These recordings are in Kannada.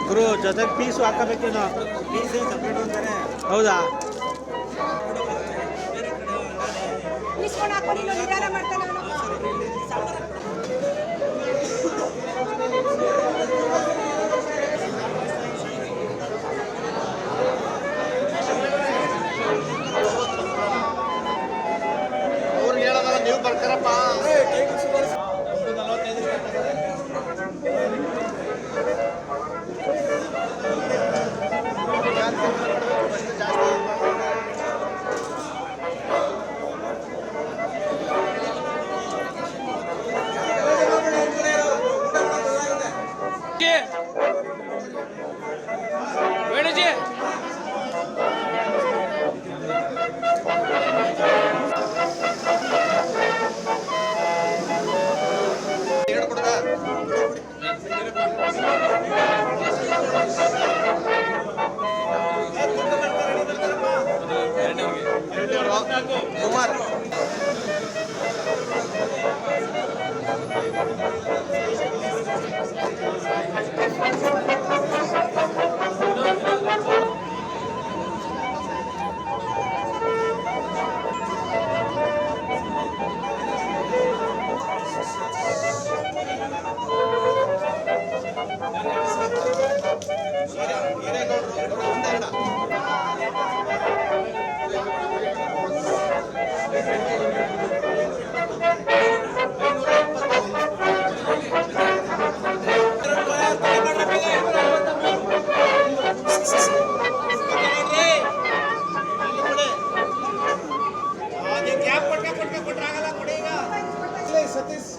ಗುರು ಜೊತೆಗೆ ಪೀಸು ಹಾಕಬೇಕೇನೋ. ಪೀಸೇ ಸಪ್ರೇಟ್ ಅಂತಾರೆ. ಹೌದಾ? ಅವ್ರಿಗೆ ಹೇಳೋದಲ್ಲ, ನೀವು ಬರ್ತಾರಪ್ಪ. ವೇಣುಜಿ ಕುಮಾರ್ ಸತೀಶ್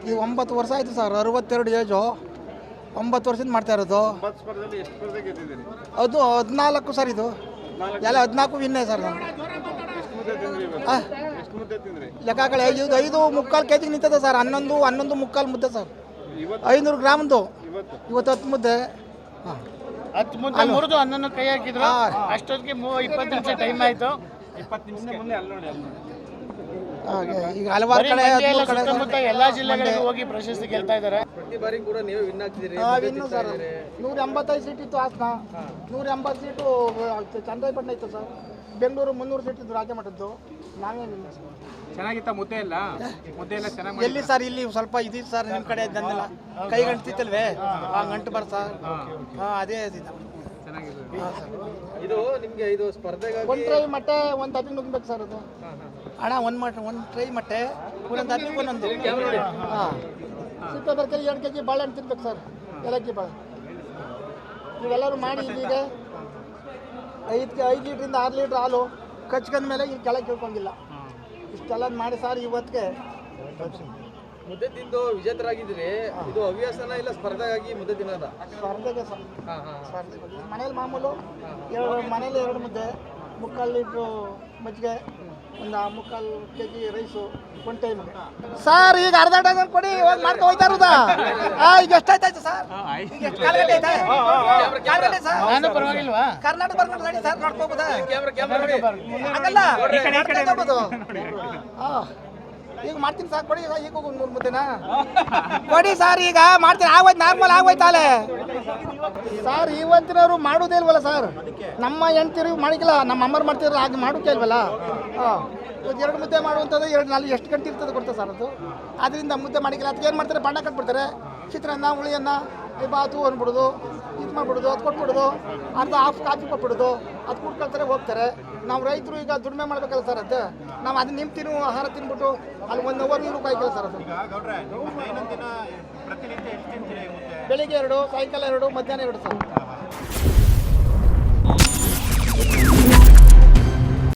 ಈ 9 ವರ್ಷ ಆಯಿತು ಸರ್, 62 ಏಜು, 9 ವರ್ಷದಿಂದ ಮಾಡ್ತಾ ಇರೋದು. ಅದು 14 ಸರ್, ಇದು ಎಲ್ಲ 14 ವಿನ್ನೇ ಸರ್. ನಾನು ಲೆಕ್ಕಗಳು 5.25 kg ನಿಂತದೆ ಸರ್. 11 ಮುಕ್ಕಾಲು ಮುದ್ದೆ ಸರ್, 500 ಗ್ರಾಮ್ದು. ಇವತ್ತು 10 ಮುದ್ದೆ. ಹಾಂ, ಹತ್ತು ಮುದ್ದೆ ಮುರಿದು ಅನ್ನನ ಕೈ ಹಾಕಿದ್ರು. ಅಷ್ಟೊತ್ತಿಗೆ 20 ನಿಮಿಷ ಟೈಮ್ ಆಯ್ತು. 20 ನಿಮಿಷ ಮುಂದೆ ಅಲ್ಲಿ ನೋಡಿ ಹಾಗೆ ಈಗ ಹಲವಾರು ಕಡೆ ಸುತ್ತಮುತ್ತ ಎಲ್ಲಾ ಜಿಲ್ಲೆಗಳಿಗೆ ಹೋಗಿ ಪ್ರಶಸ್ತಿ ಗೆಲ್ತಾ ಇದ್ದಾರೆ. ಪ್ರತಿ ಬಾರಿ ಕೂಡ ನೀವು ವಿನ್ ಆಗ್ತಿದ್ದೀರಿ. ಇನ್ನು ಸರ್ 185 ಸೀಟ್ ಇತ್ತು ಹಾಸನ, 180 ಸೀಟು ಚನ್ನರಾಯಪಟ್ಟಣ ಇತ್ತು ಸರ್, ಬೆಂಗಳೂರು 300 ಸೀಟ್ ಇದ್ದು ರಾಜ್ಯ ಮಟ್ಟದ್ದು. ನಾವೇ ಚೆನ್ನಾಗಿತ್ತ ಮುದ್ದೆ ಎಲ್ಲ ಚೆನ್ನಾಗಿ ಎಲ್ಲಿ ಸರ್ ಇಲ್ಲಿ ಸ್ವಲ್ಪ ಇದಿತ್ತು ಸರ್ ನಿಮ್ಮ ಕಡೆ ಇದ್ದಂಗೆಲ್ಲ ಕೈ ಗಂಟಿತ್ತಲ್ವೇ ಆ ಗಂಟು ಬರ್ ಸರ್. ಅದೇ ಇದು ನಿಮ್ಗೆ ಇದು ಸ್ಪರ್ಧೆಗಾಗಿ ಒಂದು ಟ್ರೈ ಮೊಟ್ಟೆ ಒಂದು ತಪ್ಪಿಗೆ ನುಗ್ಬೇಕು ಸರ್ ಅದು ಅಣ್ಣ. ಒಂದು ಟ್ರೈ ಮೊಟ್ಟೆ ಒಂದೊಂದು ತಪ್ಪಿಗೆ ಒಂದೊಂದು. ಹಾಂ ಸಿಪ್ಪೆ ಕೆಜಿ 2 kg ಬಾಳೆಹಣ್ಣು ತಿನ್ಬೇಕು ಸರ್, ಏಲಕ್ಕಿ ಬಾಳೆ. ನೀವೆಲ್ಲರೂ ಮಾಡಿ ಈಗ 5 ಲೀಟ್ರಿಂದ 6 ಲೀಟ್ರ್ ಹಾಲು ಕಚ್ಕೊಂಡ ಮೇಲೆ ಈಗ ಕೆಳಗೆ ಕೇಳ್ಕೊಂಗಿಲ್ಲ. ಇಷ್ಟೆಲ್ಲ ಮಾಡಿ ಸರ್ ಇವತ್ತಿಗೆ ಮುದ್ದೆ ತಿಂದು ವಿಜೇತರಾಗಿದ್ದೀರಿ. ಇದು ಹವ್ಯಾಸನ ಇಲ್ಲ ಸ್ಪರ್ಧೆಗಾಗಿ ಮುದ್ದೆ ತಿನ್ನೋದ? ಸ್ಪರ್ಧೆಗೆ ಸರ್, ಸ್ಪರ್ಧೆಗೆ. ಮನೇಲಿ ಮಾಮೂಲು ಮನೇಲಿ 2 ಮುದ್ದೆ, 3/4 ಲೀಟ್ರು ಮಜ್ಜಿಗೆ, ಒಂದು 3/4 kg ರೈಸು, 1 ಟೈಮ್. ಸರ್ ಈಗ ಅರ್ಧ ಡಜನ್ ಕೊಡಿ, ಹೋಗಿ ಮಾಡ್ಕೊ ಹೋಯ್ತಾ ಇರೋದಾ? ಈಗ ಎಷ್ಟಾಯ್ತಾಯ್ತು ಸರ್? ಈಗ ಎಷ್ಟು ಕಾಲಗಟ್ಟೆ ಆಯ್ತಾ? ಕಾಲಗಟ್ಟೆ ಸರ್? ನಾನು ಪರವಾಗಿಲ್ವಾ? ಕರ್ನಾಟಕ ಬರ್ಕೊಂಡು ಗಾಡಿ ಸರ್ ನೋಡ್ಕೋಬೋದಾ? ಕ್ಯಾಮ್ರಾ ಆಗಲ್ಲ ಈಗ ಮಾಡ್ತೀನಿ ಸರ್, ಕೊಡಿ ಈಗ ಹೋಗಿ 3 ಮುದ್ದೆನಾ ಕೊಡಿ ಸರ್. ಈಗ ಮಾಡ್ತೀನಿ, ಆಗೋಯ್ತು, ನಾರ್ಮಲ್ ಆಗೋಯ್ತಾಲೆ ಸರ್. ಇವತ್ತಿನವರು ಮಾಡೋದೇ ಇಲ್ವಲ್ಲ ಸರ್, ನಮ್ಮ ಹೆಣ್ತಿರು ಮಾಡಿಕಿಲ್ಲ, ನಮ್ಮ ಅಮ್ಮರು ಮಾಡ್ತಿದ್ರು, ಹಾಗೆ ಮಾಡೋಕೆ ಇಲ್ವಲ್ಲ. ಇವತ್ತು 2 ಮುದ್ದೆ ಮಾಡುವಂಥದ್ದು 2-4 ಎಷ್ಟು ಗಂಟೆ ಇರ್ತದೆ ಕೊಡ್ತಾರೆ ಸರ್ ಅದು. ಅದರಿಂದ ಮುದ್ದೆ ಮಾಡಿಕಿಲ್ಲ, ಅದಕ್ಕೆ ಏನು ಮಾಡ್ತಾರೆ, ಬಣ್ಣ ಕಟ್ಬಿಡ್ತಾರೆ. ಚಿತ್ರಾನ್ನ, ಹುಳಿಯನ್ನ, ಬಾತು ಅಂದ್ಬಿಡೋದು, ಇದು ಮಾಡ್ಬಿಡೋದು, ಅದು ಕೊಟ್ಬಿಡೋದು, ಅರ್ಧ ಹಾಫ್ ಕಾಫಿ ಕೊಟ್ಬಿಡೋದು, ಅದು ಕುಡ್ಕೊಳ್ತಾರೆ ಹೋಗ್ತಾರೆ. ನಾವು ರೈತರು ಈಗ ದುಡಿಮೆ ಮಾಡ್ಬೇಕಲ್ಲ ಸರ್, ಅದು ನಾವು ಅದನ್ನ ನಿಂತಿನ ಆಹಾರ ತಿನ್ಬಿಟ್ಟು ಅಲ್ಲಿ 1 ಅವರ್ ನೀರು ಕಾಯ್ಕಲ್ಲ ಸರ್. ಅದು ಬೆಳಿಗ್ಗೆ 2, ಸಾಯಂಕಾಲ 2, ಮಧ್ಯಾಹ್ನ 2 ಸರ್.